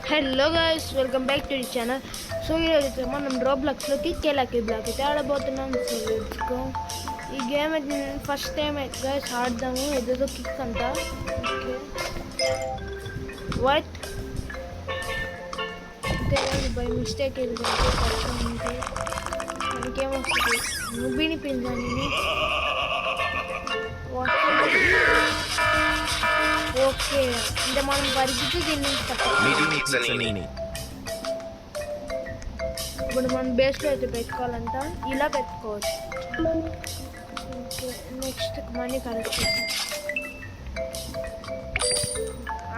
Hello guys, welcome back to the channel. So ఈరోజు మనం రోబ్లాక్స్లోకి కేలాకి బ్లాక్ అయితే ఆడబోతున్నాం. So let's go. ఈ గేమ్ అయితే నేను ఫస్ట్ టైం గైస్ ఆడదాము. ఏదేదో కిక్ అంట. ఓకే, వాట్ అంటే బై మిస్టేక్ ఏదంటే కష్టం ఉంటే మనకేమొస్తుంది? నువ్వుని పింజాని ఓకే, అంటే మనం పరిగెత్తి దీన్ని తప్ప ఇప్పుడు మనం బేస్లో అయితే పెట్టుకోవాలంట. ఇలా పెట్టుకోవచ్చు. ఓకే, నెక్స్ట్ మనీ కలెక్ట్ చేద్దాం,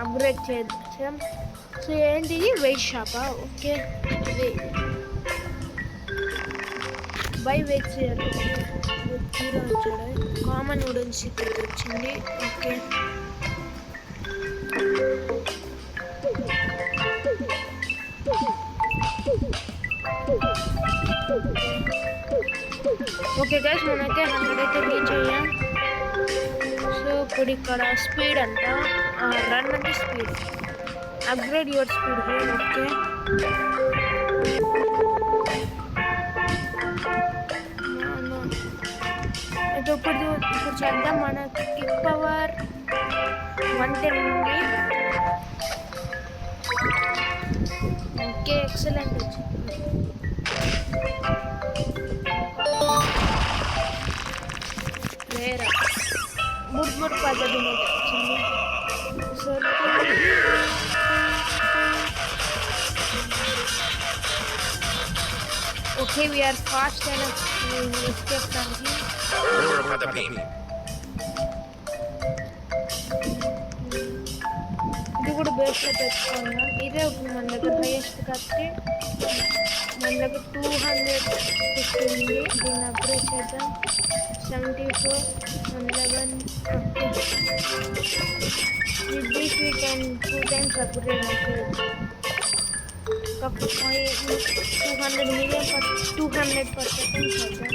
అప్గ్రేడ్ చేద్దాం. సో ఏంటి వెయిట్ షాపా? ఓకే, ఇది బై వెయిట్ చేయాలి. హీరో వచ్చాడు, కామన్ నూడిల్స్ ఇక్కడ వచ్చింది. ఓకే, ఓకే గైస్, మనమైతే 100 అయితే రీచ్ అయ్యాం. సో ఇప్పుడు ఇక్కడ స్పీడ్ అంట, రన్ అంటే speed, upgrade your speed here. Okay, ఇప్పుడు చేద్దాం. మనకి కిక్ పవర్ 110 ఉంది. ఓకే, ఎక్సలెంట్ వచ్చింది. వేరే మూడు పద్ధతి వచ్చింది. సో ఓకే, వీఆర్ ఫాస్ట్ అయినా ఎస్కేప్ దానికి. ఇది కూడా బేస్లో పెట్టుకున్నాం. ఇదే మన దగ్గర హైయెస్ట్ కాబట్టి మన దగ్గర 250 ఉంది. దీన్ని అప్గ్రేడ్ చేద్దాం. 74, 111. With this we can 2 times upgrade ourselves. 200 million per 200 per second చేద్దాం.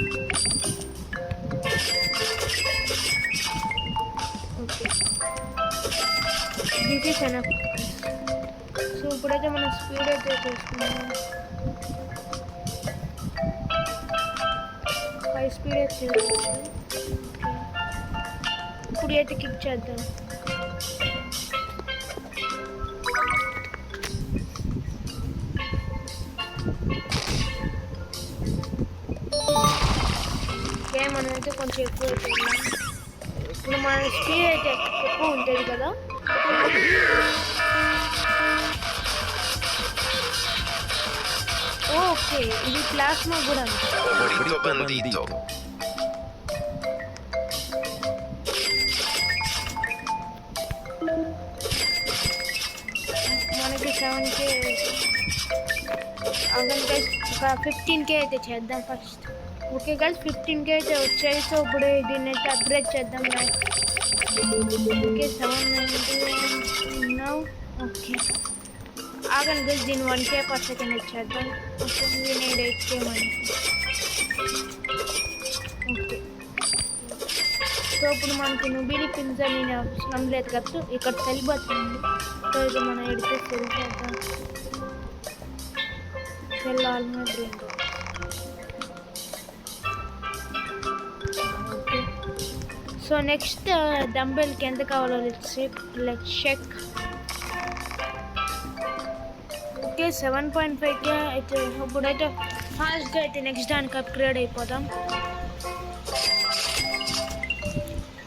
Okay, this is enough. So ఇప్పుడైతే మనం స్పీడ్ అయితే చేసుకున్నాం. 5 స్పీడ్ అయితే చేసుకోవచ్చు. ఇప్పుడు అయితే కిక్ చేద్దాం. ఓకే, మనం అయితే కొంచెం ఎక్కువ అయిపోయిందాం. ఇప్పుడు మన స్పీడ్ అయితే ఎక్కువ ఉంటుంది కదా. ఓకే, ఇది ప్లాస్మా కూడా మనకి 7K అదంటే ఒక 15K అయితే చేద్దాం ఫస్ట్. ఓకే గైస్, 15K అయితే వచ్చాయి. సో ఇప్పుడు దీన్ని అయితే అప్గ్రేడ్ చేద్దాం. Okay, 790 now. ఓకే, ఆగండి గైస్, దీన్ని 1K per second ఇచ్చేద్దాం. ఓకే, నేను 8K మనీ. ఓకే, సో ఇప్పుడు మనకి నుబిని పిజ్జా నేను అవసరం లేదు కదా, ఇక్కడ వెళ్ళిపోతుంది. సో ఇది మనం ఎడితే సెల్ చేద్దాం. Sell almost bring. Okay, so next డంబెల్కి ఎంత కావాలో లెట్స్ చెక్. ఓకే, 7.5K అయితే ఇప్పుడైతే ఫాస్ట్గా అయితే నెక్స్ట్ దానికి అప్గ్రేడ్ అయిపోతాం.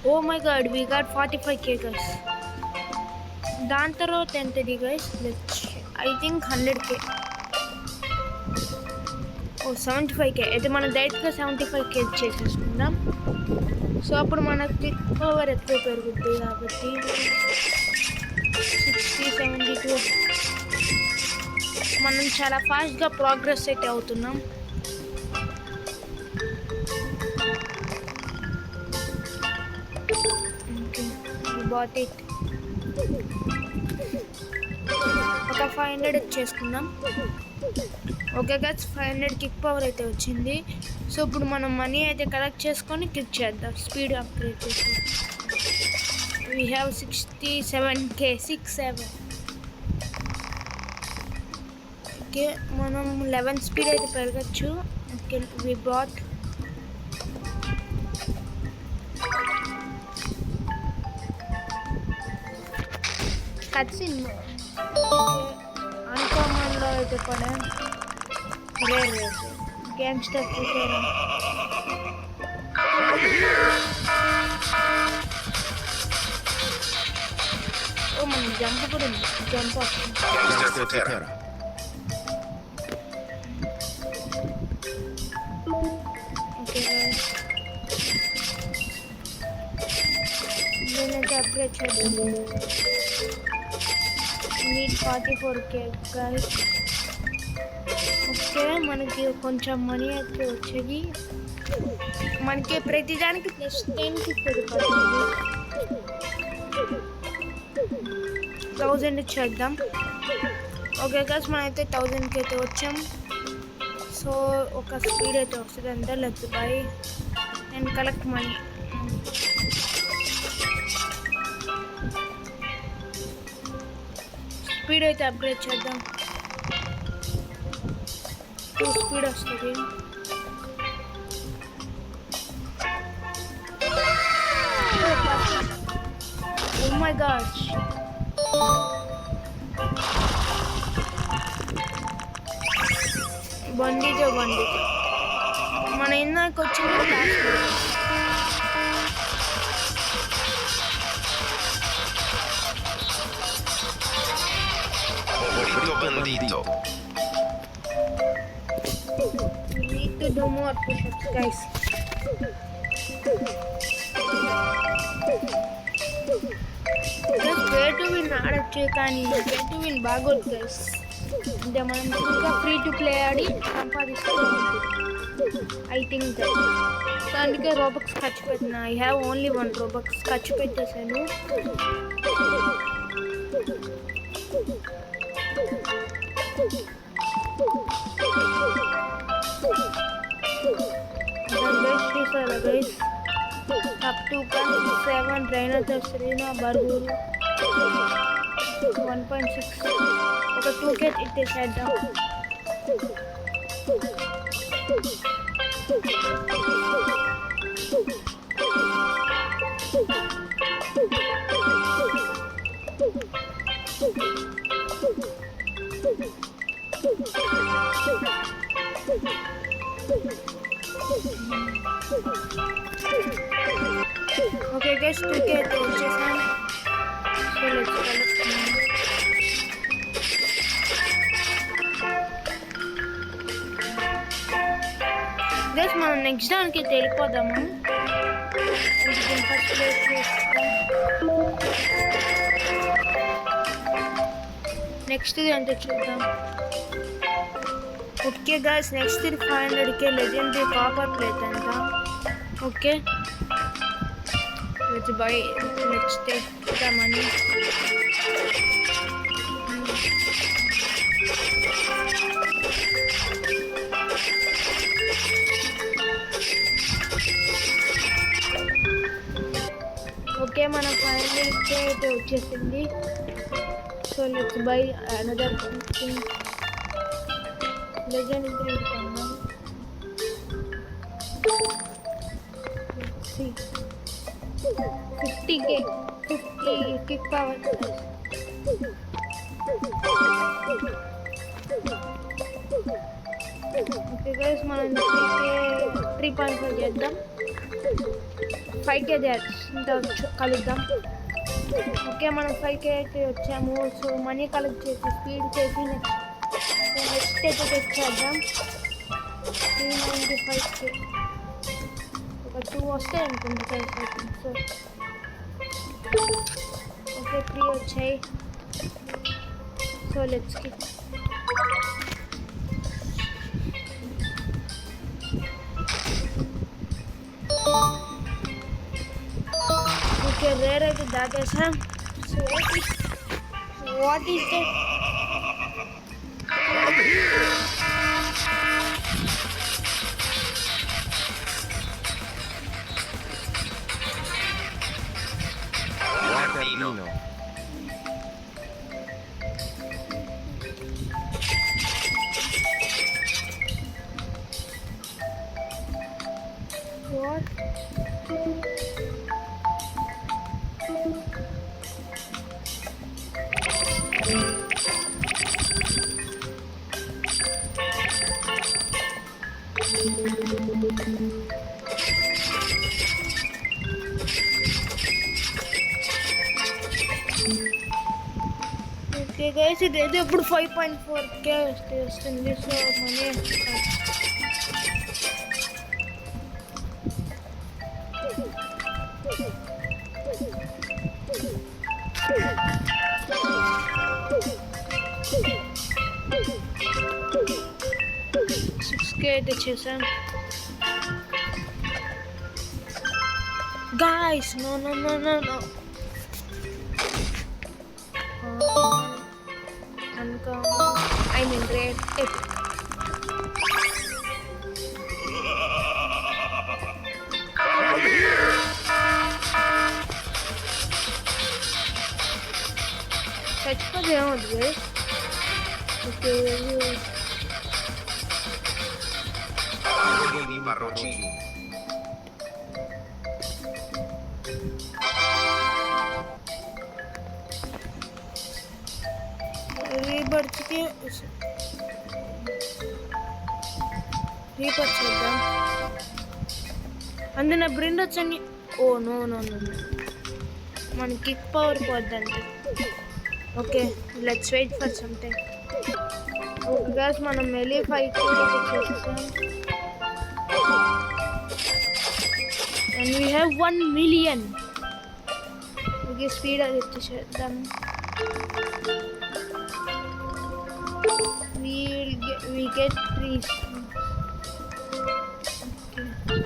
Oh my god, we got 45K guys. దాని తర్వాత ఎంతది guys? I think 100K. Oh 75K అయితే మనం డైరెక్ట్గా 75K చేసేసుకుందాం. సో అప్పుడు మనకి పవర్ ఎక్కువ పెరుగుతుంది కాబట్టి 60, 72 మనం చాలా ఫాస్ట్గా ప్రోగ్రెస్ అయితే అవుతున్నాం. Bought it. ఒక 500 చేసుకుందాం. ఓకే గైస్, 500 కిక్ పవర్ అయితే వచ్చింది. సో ఇప్పుడు మనం మనీ అయితే కలెక్ట్ చేసుకొని కిక్ చేద్దాం, స్పీడ్ అప్గ్రేడ్ చేసి. We have 67K, 67. ఓకే మనం 11 స్పీడ్ అయితే పెరగచ్చు. ఓకే వి బాట్ కట్సిన్ అన్కామన్లో అయితే పడే రేర్ గ్యాంగ్స్టర్ ఫ్యూచర్ ఓ మన జంప్ కూడా ఉంది. జంప్ వస్తుంది. Gangster Terra. ఓకే నేనైతే అప్గ్రేడ్ చేద్దాం. Need 44K guys. ఓకే మనకి కొంచెం మనీ అయితే వచ్చేది. మనకి ప్రతిదానికి ప్లస్ 10 ఇస్తుంది. 1000 చేద్దాం. ఓకే గైస్ మనమైతే 1000కి అయితే వచ్చాం. సో ఒక స్పీడ్ అయితే వస్తుంది అంతా. Let's by and collect money. Speed అయితే అప్గ్రేడ్ చేద్దాం. 2 స్పీడ్ వస్తుంది. ఓ మై గాడ్ బండితో మన ఇందాక వచ్చింది class. Bandito. We need to do more push-ups, guys. Just pay to win ఆడచ్చు కానీ pay to win బాగోదు guys. అంటే మనం ఇంకా ఫ్రీ టు ప్లే ఆడి సంపాదిస్తాం. I think that. సో అందుకే రోబక్స్ ఖర్చు పెట్టిన. ఐ హ్యావ్ ఓన్లీ 1 రోబక్స్ ఖర్చు పెట్టేశాను. guys up to 7 Rhinoceros Serena Barburu 1.6 ఒక 2K ఇట్టేసేద్దాం. ఓకే గైస్ 2K అయితే వచ్చేసాం. సో లెట్స్ గైస్ మనం నెక్స్ట్ దానికి వెళ్ళిపోదాము. ఫస్ట్ నెక్స్ట్ అంటే చూద్దాం. Okay guys next 500K legendary copper plate అంట. Okay let's buy, let's take the money. Okay మన 500K అయితే వచ్చేసింది. So let's buy another thing. Legendary కొన్నాం. see 50K 50 kick power. Okay guys మనం 3.5 చేద్దాం. 5K కలుద్దాం. ఓకే మనం 5K అయితే వచ్చాము. సో మనీ కలెక్ట్ చేసి స్పీడ్ చేసి నెక్స్ట్ అయితే తెచ్చేద్దాం. 395K ఒక 2 వస్తాయి అనుకుంటా. సో ఓకే 3 వచ్చాయి. So let's kick. Okay rare అయితే దాటేసాం. So what is that? Okay guys, ఇదైతే ఇప్పుడు 5.4K వస్తుంది. సో మనీ అయితే చేసాం guys. No no no no no I mean red epic. చచ్చిపోతే ఏమవుతుంది? Okay Lamborghini Marroncini. రీబర్త్కి రీబర్త్ చేద్దాం. అందులో నా బ్రెండ్ వచ్చని. Oh no no no no, మన కిక్ పవర్ పోద్దండి. Okay let's wait for some time. Okay guys, మనం మెలీ ఫైట్ చేస్తాం. And we have 1 million. Okay speed అది వచ్చేసేద్దాం. We get 3. Okay.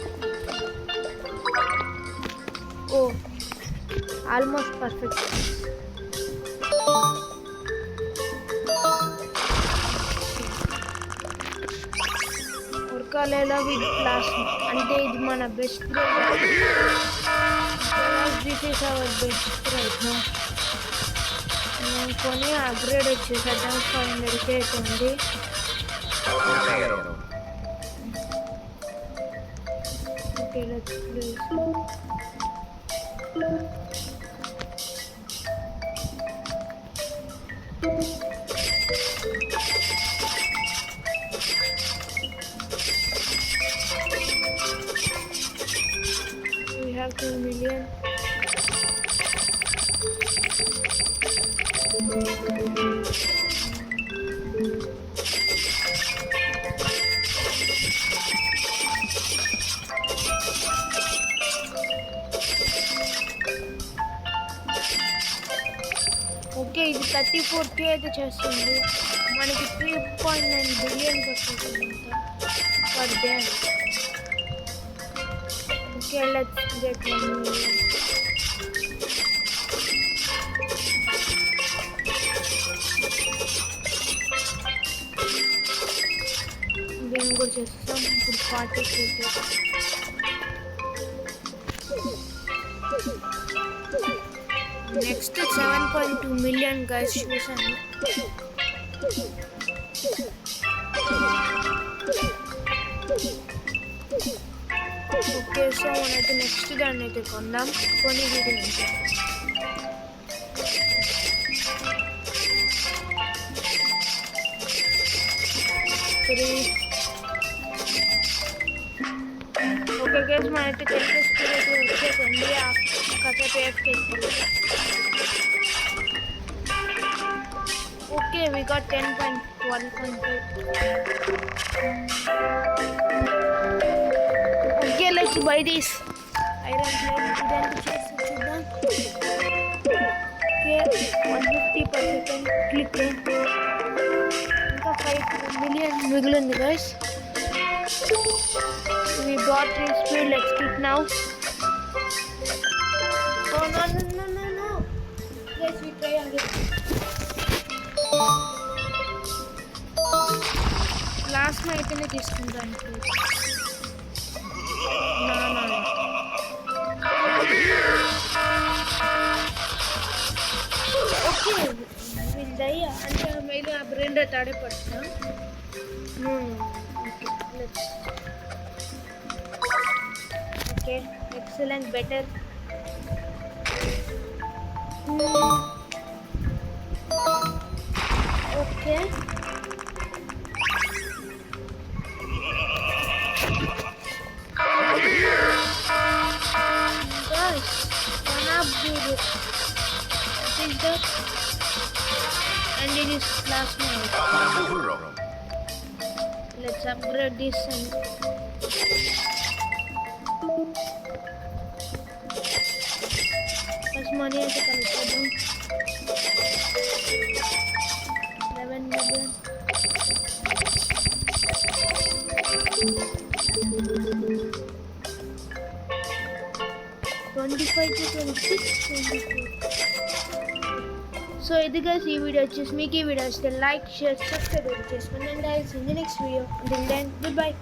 Oh, almost perfect. Urkalela with plasma. అంటే ఇది మన best. This is our best right now. కొని upgrade వచ్చేసేద్దాం. 500K అవుతుంది. Okay let's please. We have 2 million. Okay ఇది 34K అయితే చేస్తుంది. మనకి 3.9 బిలియన్ వస్తుంది per day. Okay let's get 1 million. దీన్ని కూడా చేస్తాం. ఇప్పుడు 40K. నెక్స్ట్ 7.2 million గైస్ చూసాను. ఓకే సో మనైతే నెక్స్ట్ దాన్ని అయితే కొందాం. కొని వీడియో ఓకే గైస్, మనైతే చెక్కేసి వచ్చేసింది. కాసేపు వేసుకెళ్ళి. Okay we got 10.1.5. Okay let's buy this iron plate. ఇదంతా చేసి చూద్దాం. Okay 150 per second click. ఇంకా 5 million మిగిలింది guys. We bought this speed. Let's click now. Oh no no no no no. Yes, we try again. Last night I తీసుకుంటాను. No no no. Okay, we'll die. అంటే ಮೇಲೆ ఆ Brent తడే పడతా. No no. Okay, let's. Okay, excellent, better. Okay guys, one upgrade it. What is that? And it is plasma. Hero. Let's upgrade this and first money అయితే కలుపుదాం 11 million. $25 to $26, so ఇది guys ఈ video వచ్చేసి మీకు ఈ video వస్తే like share subscribe చేసుకోండి and guys in the next video until then goodbye.